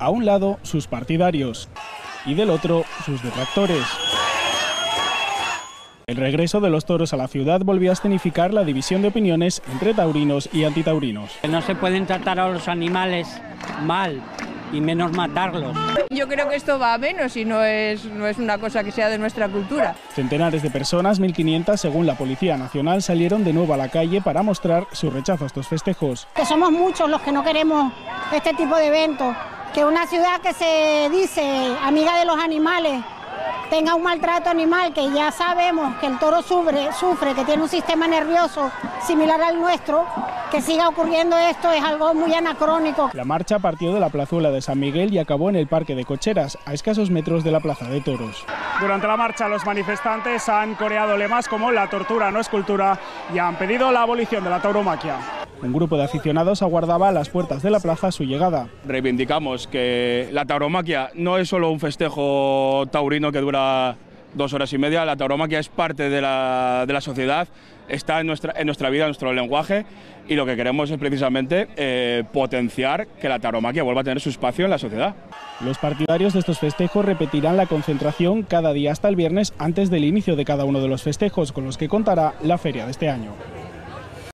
a un lado sus partidarios y del otro sus detractores. El regreso de los toros a la ciudad volvió a escenificar la división de opiniones entre taurinos y antitaurinos. No se pueden tratar a los animales mal y menos matarlos. Yo creo que esto va a menos y no es una cosa que sea de nuestra cultura. Centenares de personas, 1.500 según la Policía Nacional, salieron de nuevo a la calle para mostrar su rechazo a estos festejos. Que somos muchos los que no queremos este tipo de eventos, que una ciudad que se dice amiga de los animales tenga un maltrato animal, que ya sabemos que el toro sufre, que tiene un sistema nervioso similar al nuestro, que siga ocurriendo esto es algo muy anacrónico. La marcha partió de la plazuela de San Miguel y acabó en el Parque de Cocheras, a escasos metros de la Plaza de Toros. Durante la marcha, los manifestantes han coreado lemas como "la tortura no es cultura" y han pedido la abolición de la tauromaquia. Un grupo de aficionados aguardaba a las puertas de la plaza su llegada. Reivindicamos que la tauromaquia no es solo un festejo taurino que dura 2 horas y media, la tauromaquia es parte de la sociedad, está en nuestra vida, en nuestro lenguaje, y lo que queremos es precisamente potenciar que la tauromaquia vuelva a tener su espacio en la sociedad. Los partidarios de estos festejos repetirán la concentración cada día hasta el viernes antes del inicio de cada uno de los festejos con los que contará la feria de este año.